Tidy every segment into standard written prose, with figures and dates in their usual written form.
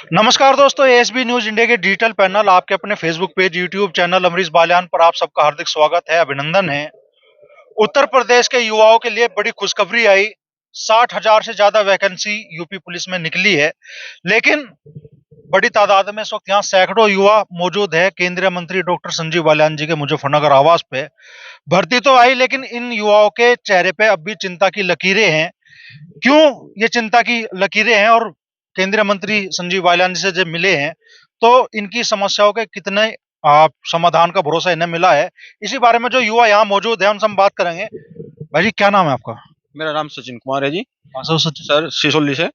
नमस्कार दोस्तों, ASB news India के डिजिटल पैनल आपके अपने Facebook page, YouTube channel Amrish Baliyan पर आप सबका हार्दिक स्वागत है, अभिनंदन है। उत्तर प्रदेश के युवाओं के लिए बड़ी खुशखबरी आई। 60,000 से ज्यादा वैकेंसी यूपी पुलिस में निकली है, लेकिन बड़ी तादाद में इस वक्त यहाँ सैकड़ों युवा मौजूद है। केंद्रीय मंत्री डॉक्टर संजीव बालियान जी के मुजफ्फरनगर आवास पे भर्ती तो आई, लेकिन इन युवाओं के चेहरे पे अब भी चिंता की लकीरें हैं। क्यों ये चिंता की लकीरें हैं और केंद्रीय मंत्री संजीव बालियान जी से जब मिले हैं तो इनकी समस्याओं के कितने समाधान का भरोसा इन्हें मिला है, इसी बारे में जो युवा यहाँ मौजूद है उनसे हम बात करेंगे। भाई जी, क्या नाम है आपका? मेरा नाम सचिन कुमार है जी। हाँ सर, सचिन। सर सिसोली से।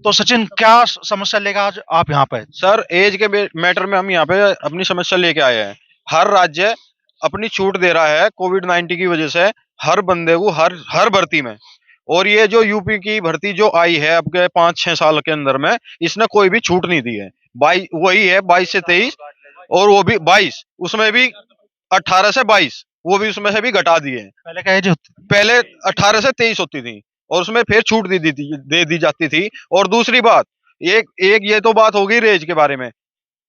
तो सचिन, क्या समस्या लेकर आज आप यहाँ पे? सर एज के मैटर में हम यहाँ पे अपनी समस्या लेके आए हैं। हर राज्य अपनी छूट दे रहा है कोविड-19 की वजह से हर बंदे को हर भर्ती में। और ये जो यूपी की भर्ती जो आई है अब के 5-6 साल के अंदर में, इसने कोई भी छूट नहीं दी है। वही है 22 से 23, और वो भी 22, उसमें भी 18 से 22, वो भी उसमें से भी घटा दिए हैं। पहले क्या एज होती? पहले 18 से 23 होती थी और उसमें फिर छूट दे दी जाती थी। और दूसरी बात, एक एक ये तो बात होगी रेज के बारे में।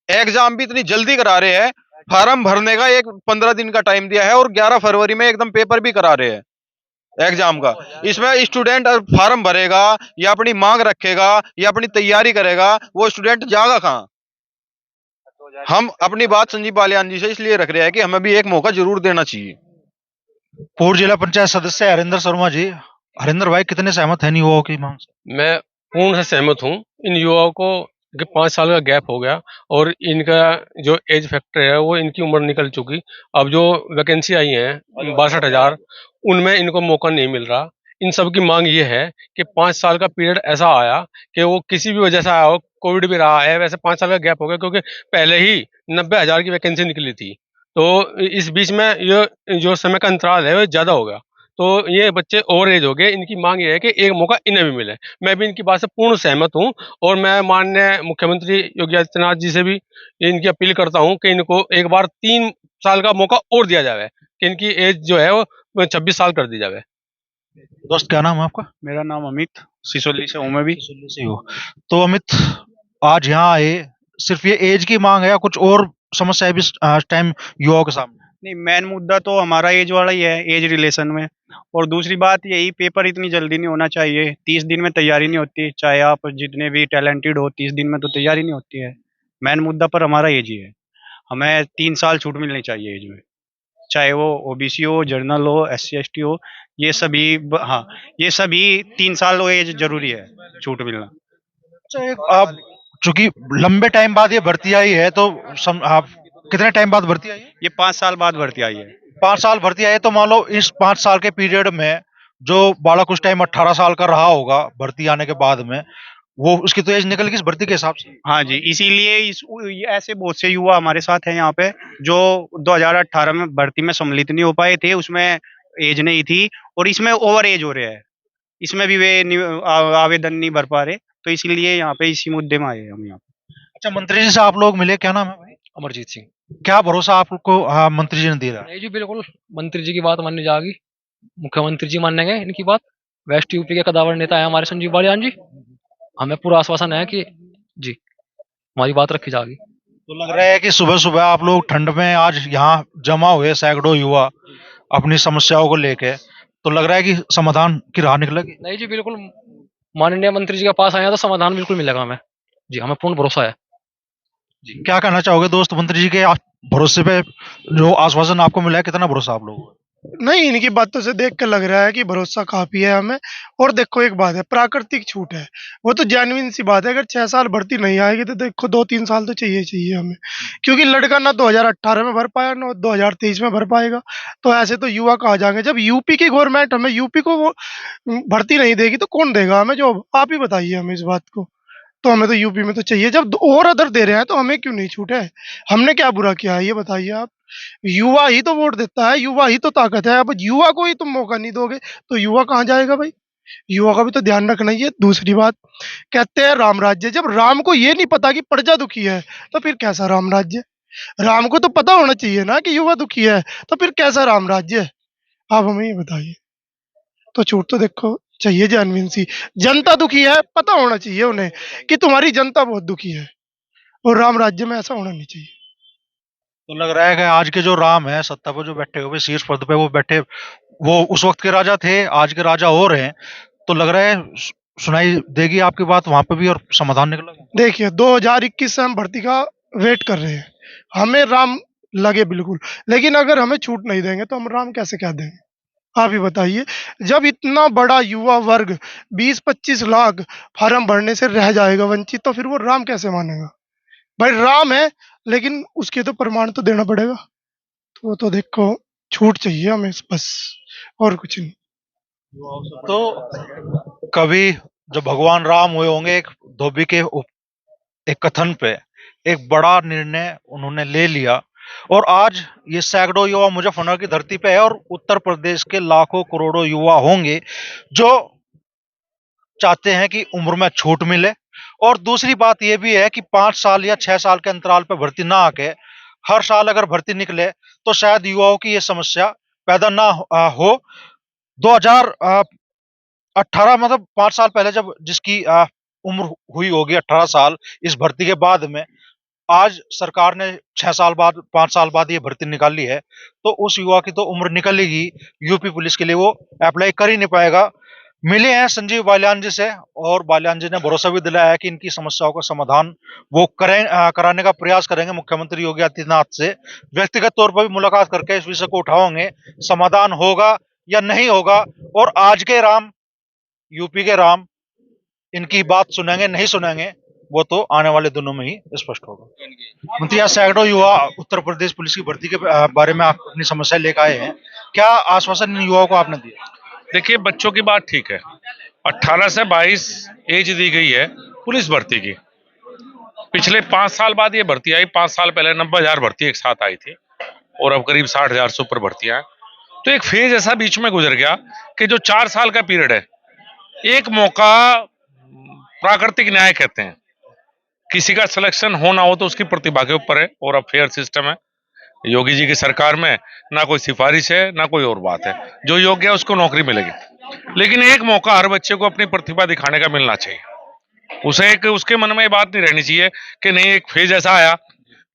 एग्जाम भी इतनी जल्दी करा रहे हैं, फार्म भरने का एक 15 दिन का टाइम दिया है और 11 फरवरी में एकदम पेपर भी करा रहे हैं एग्जाम का। इसमें स्टूडेंट फार्म भरेगा या अपनी मांग रखेगा या अपनी तैयारी करेगा, वो स्टूडेंट जाएगा कहाँ? हम अपनी बात संजीव बालियान जी से इसलिए रख रहे हैं कि हमें भी एक मौका जरूर देना चाहिए। पूर्व जिला पंचायत सदस्य हरिंदर शर्मा जी। हरिंदर भाई, कितने सहमत हैं इन युवाओं की मांग से? मैं पूर्ण से सहमत हूँ। इन युवाओं को 5 साल का गैप हो गया और इनका जो एज फैक्टर है वो इनकी उम्र निकल चुकी। अब जो वैकेंसी आई है 62,000, उनमें इनको मौका नहीं मिल रहा। इन सब की मांग ये है कि 5 साल का पीरियड ऐसा आया कि वो किसी भी वजह से आया हो, कोविड भी रहा है, वैसे 5 साल का गैप हो गया क्योंकि पहले ही 90,000 की वैकेंसी निकली थी। तो इस बीच में ये जो समय का अंतराल है वो ज़्यादा हो गया। तो ये बच्चे ओवर एज हो गए। इनकी मांग ये है कि एक मौका इन्हें भी मिले। मैं भी इनकी बात से पूर्ण सहमत हूँ और मैं माननीय मुख्यमंत्री योगी आदित्यनाथ जी से भी इनकी अपील करता हूँ कि इनको एक बार 3 साल का मौका और दिया जाए, कि इनकी एज जो है वो 26 साल कर दी जाए। दोस्त, क्या नाम है आपका? मेरा नाम अमित, सिसोली से हूँ मैं भी। दिल्ली से हो? तो अमित, आज यहाँ आए, सिर्फ ये एज की मांग है या कुछ और समस्या है भी इस टाइम युवाओं के सामने? नहीं, मेन मुद्दा तो हमारा एज वाला ही है, एज रिलेशन में। और दूसरी बात यही, पेपर इतनी जल्दी नहीं होना चाहिए। 30 दिन में तैयारी नहीं होती, चाहे आप जितने भी टैलेंटेड हो, 30 दिन में तो तैयारी नहीं होती है। मेन मुद्दा पर हमारा एज ही है। हमें 3 साल छूट मिलनी चाहिए एज में, चाहे वो ओबीसी हो, जर्नल हो, SC ST हो। ये सभी हाँ, ये सभी 3 साल एज जरूरी है छूट मिलना। अच्छा, आप चूंकि लंबे टाइम बाद ये भर्ती आई है तो आप कितने टाइम बाद भर्ती आई है? ये 5 साल बाद भर्ती आई है। 5 साल भर्ती आई है, तो मान लो इस 5 साल के पीरियड में जो बालक उस टाइम 18 साल का रहा होगा भर्ती आने के बाद में, वो उसकी तो एज निकल गई इस भर्ती के हिसाब से। हाँ जी, इसीलिए ऐसे बहुत से युवा हमारे साथ हैं यहाँ पे जो 2018 में भर्ती में सम्मिलित नहीं हो पाए थे, उसमें एज नहीं थी, और इसमें ओवर एज हो रहे हैं। इसमें भी वे आवेदन नहीं भर पा रहे, तो इसीलिए यहाँ पे इसी मुद्दे में आए हैं हम यहाँ पे। अच्छा, मंत्री जी से आप लोग मिले, क्या नाम है भाई? अमरजीत सिंह। क्या भरोसा आपको मंत्री जी ने दिया? नहीं जी, बिल्कुल मंत्री जी की बात माननी जाएगी। मुख्यमंत्री जी मानेंगे इनकी बात। वेस्ट यूपी के कदावर नेता है हमारे संजीव बालियान जी। हमें पूरा आश्वासन है कि जी हमारी बात रखी जाएगी। तो लग रहा है कि सुबह सुबह आप लोग ठंड में आज यहाँ जमा हुए सैकड़ों युवा अपनी समस्याओं को लेके, तो लग रहा है कि समाधान की राह निकलेगी। नहीं जी, बिल्कुल माननीय मंत्री जी के पास आए हैं तो समाधान बिल्कुल मिलेगा हमें। जी, हमें पूर्ण भरोसा है। क्या कहना चाहोगे दोस्त, मंत्री जी के भरोसे पे जो आश्वासन आपको मिला है, कितना भरोसा आप लोगों को? नहीं, इनकी बातों से देख कर लग रहा है कि भरोसा काफ़ी है हमें। और देखो, एक बात है, प्राकृतिक छूट है, वो तो जेन्युइन सी बात है। अगर 6 साल भर्ती नहीं आएगी तो देखो 2-3 साल तो चाहिए चाहिए हमें, क्योंकि लड़का ना 2018 में भर पाया, ना 2023 में भर पाएगा। तो ऐसे तो युवा कहाँ जाएंगे? जब यूपी की गवर्नमेंट हमें यूपी को वो भर्ती नहीं देगी तो कौन देगा हमें जॉब? आप ही बताइए हमें इस बात को। तो हमें तो यूपी में तो चाहिए। जब और अदर दे रहे हैं तो हमें क्यों नहीं छूट है? हमने क्या बुरा किया है ये बताइए आप? युवा ही तो वोट देता है, युवा ही तो ताकत है। अब युवा को ही तुम मौका नहीं दोगे तो युवा कहाँ जाएगा भाई? युवा का भी तो ध्यान रखना ही है। दूसरी बात, कहते हैं राम राज्य। जब राम को ये नहीं पता कि प्रजा दुखी है तो फिर कैसा राम राज्य? राम को तो पता होना चाहिए ना कि युवा दुखी है, तो फिर कैसा राम राज्य है? आप हमें ये बताइए। तो छूट तो देखो चाहिए जेन्युइन सी। जनता दुखी है, पता होना चाहिए उन्हें कि तुम्हारी जनता बहुत दुखी है, और राम राज्य में ऐसा होना नहीं चाहिए। तो लग रहा है कि आज के जो राम है सत्ता पर जो बैठे हुए शीर्ष पद पे वो बैठे, वो उस वक्त के राजा थे, आज के राजा हो रहे हैं। तो लग रहा है सुनाई देगी आपकी बात वहां पे भी और समाधान निकलेगा। देखिए 2021 से हम भर्ती का वेट कर रहे हैं, हमें राम लगे बिल्कुल, लेकिन अगर हमें छूट नहीं देंगे तो हम राम कैसे कह देंगे? आप ही बताइए। जब इतना बड़ा युवा वर्ग 20-25 लाख फार्म भरने से रह जाएगा वंचित, तो फिर वो राम कैसे मानेगा? भाई राम है, लेकिन उसके तो प्रमाण तो देना पड़ेगा। तो वो तो देखो, छूट चाहिए हमें बस, और कुछ नहीं। तो कभी जब भगवान राम हुए होंगे एक धोबी के एक कथन पे एक बड़ा निर्णय उन्होंने ले लिया, और आज ये सैकड़ों युवा मुजफ्फरनगर की धरती पे है, और उत्तर प्रदेश के लाखों करोड़ों युवा होंगे जो चाहते हैं कि उम्र में छूट मिले। और दूसरी बात यह भी है कि 5 साल या 6 साल के अंतराल पर भर्ती ना आके हर साल अगर भर्ती निकले तो शायद युवाओं की ये समस्या पैदा ना हो। 2018 मतलब 5 साल पहले जब जिसकी उम्र हुई होगी 18 साल इस भर्ती के बाद में, आज सरकार ने 6 साल बाद 5 साल बाद ये भर्ती निकाली है, तो उस युवा की तो उम्र निकलेगी, यूपी पुलिस के लिए वो अप्लाई कर ही नहीं पाएगा। मिले हैं संजीव बालियान जी से, और बालियान जी ने भरोसा भी दिलाया है कि इनकी समस्याओं का समाधान वो कराने का प्रयास करेंगे मुख्यमंत्री योगी आदित्यनाथ से। व्यक्तिगत तौर पर भी मुलाकात करके इस विषय को उठाओगे, समाधान होगा या नहीं होगा। और आज के राम, यूपी के राम, इनकी बात सुनेंगे नहीं सुनेंगे, वो तो आने वाले दिनों में ही स्पष्ट होगा। मंत्री, आज सैकड़ों युवा उत्तर प्रदेश पुलिस की भर्ती के बारे में आप अपनी समस्या लेकर आए हैं, क्या आश्वासन इन युवाओं को आपने दिया? देखिए, बच्चों की बात ठीक है, 18 से 22 एज दी गई है पुलिस भर्ती की। पिछले 5 साल बाद ये भर्ती आई। 5 साल पहले 90,000 भर्ती एक साथ आई थी, और अब करीब 60,000 से ऊपर भर्तियां हैं। तो एक फेज ऐसा बीच में गुजर गया कि जो 4 साल का पीरियड है, एक मौका प्राकृतिक न्याय कहते हैं। किसी का सिलेक्शन हो ना हो तो उसकी प्रतिभा के ऊपर है, और अब फेयर सिस्टम है। योगी जी की सरकार में ना कोई सिफारिश है ना कोई और बात है, जो योग्य है उसको नौकरी मिलेगी। लेकिन एक मौका हर बच्चे को अपनी प्रतिभा दिखाने का मिलना चाहिए। उसे एक उसके मन में ये बात नहीं रहनी चाहिए कि नहीं, एक फेज ऐसा आया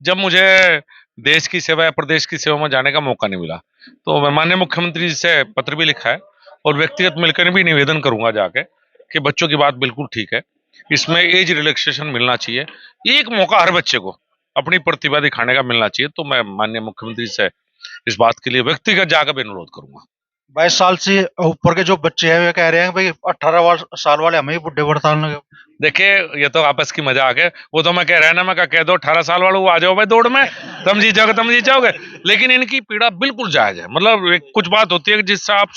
जब मुझे देश की सेवा या प्रदेश की सेवा में जाने का मौका नहीं मिला। तो मैं माननीय मुख्यमंत्री जी से पत्र भी लिखा है, और व्यक्तिगत मिलकर भी निवेदन करूंगा जाके कि बच्चों की बात बिल्कुल ठीक है, इसमें एज रिलैक्सेशन मिलना चाहिए। एक मौका हर बच्चे को अपनी प्रतिभा दिखाने का मिलना चाहिए। तो मैं माननीय मुख्यमंत्री से इस बात के लिए व्यक्तिगत जाकर भी अनुरोध करूंगा। 22 साल से ऊपर के जो बच्चे हैं वे कह रहे हैं भाई 18 साल वाले हमें ही बुढ़े बड़ताल लगे। देखिए, ये तो आपस की मजाक है। वो तो मैं कह रहा है ना, मैं कह दो 18 साल वालों आ जाओ भाई दौड़ में, तुम जीत जाओगे तुम जीत जाओगे। लेकिन इनकी पीड़ा बिल्कुल जायज है। मतलब कुछ बात होती है जिससे आप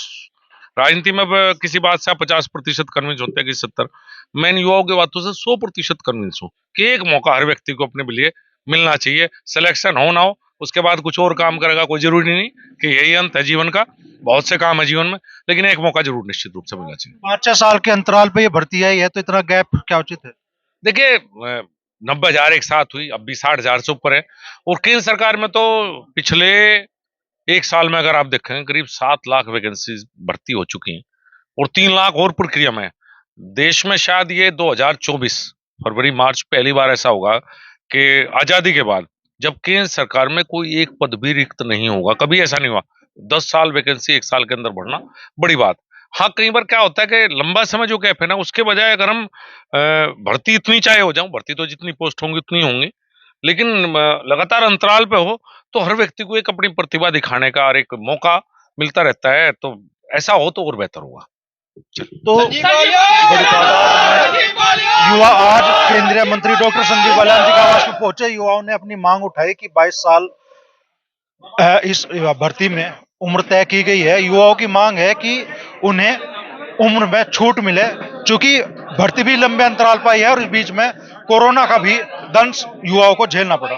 राजनीति में किसी बात से आप 50% कन्विंस होते हैं कि 70। मैं इन युवाओं की बातों से 100% कन्विंस हूँ कि एक मौका हर व्यक्ति को अपने लिए मिलना चाहिए। सिलेक्शन हो ना हो, उसके बाद कुछ और काम करेगा, कोई जरूरी नहीं कि यही अंत है जीवन का। बहुत से काम है जीवन में, लेकिन एक मौका जरूर निश्चित रूप से मिलना चाहिए। 5-6 साल के अंतराल पे ये भर्ती आई है, तो इतना गैप क्या उचित है? देखिए, 90,000 एक साथ हुई, अब भी 60,000 से ऊपर है। और केंद्र सरकार में तो पिछले एक साल में अगर आप देखें करीब 7 लाख वैकेंसी भर्ती हो चुकी हैं, और 3 लाख और प्रक्रिया में है। देश में शायद ये 2024 फरवरी मार्च पहली बार ऐसा होगा कि आजादी के बाद जब केंद्र सरकार में कोई एक पद भी रिक्त नहीं होगा। कभी ऐसा नहीं हुआ। 10 साल वैकेंसी एक साल के अंदर बढ़ना बड़ी बात। हाँ, कई बार क्या होता है कि लंबा समय जो गैप है ना, उसके बजाय अगर हम भर्ती इतनी चाहे हो जाऊं, भर्ती तो जितनी पोस्ट होंगी उतनी होंगी, लेकिन लगातार अंतराल पे हो तो हर व्यक्ति को एक अपनी प्रतिभा दिखाने का और एक मौका मिलता रहता है। तो ऐसा हो तो और बेहतर होगा। तो बड़ी तादाद में युवा आज केंद्रीय मंत्री डॉक्टर संजीव बालियान जी के आवास पर पहुंचे। युवाओं ने अपनी मांग उठाई कि 22 साल इस भर्ती में उम्र तय की गई है। युवाओं की मांग है कि उन्हें उम्र में छूट मिले, चूंकि भर्ती भी लंबे अंतराल पर आई है और इस बीच में कोरोना का भी दंश युवाओं को झेलना पड़ा।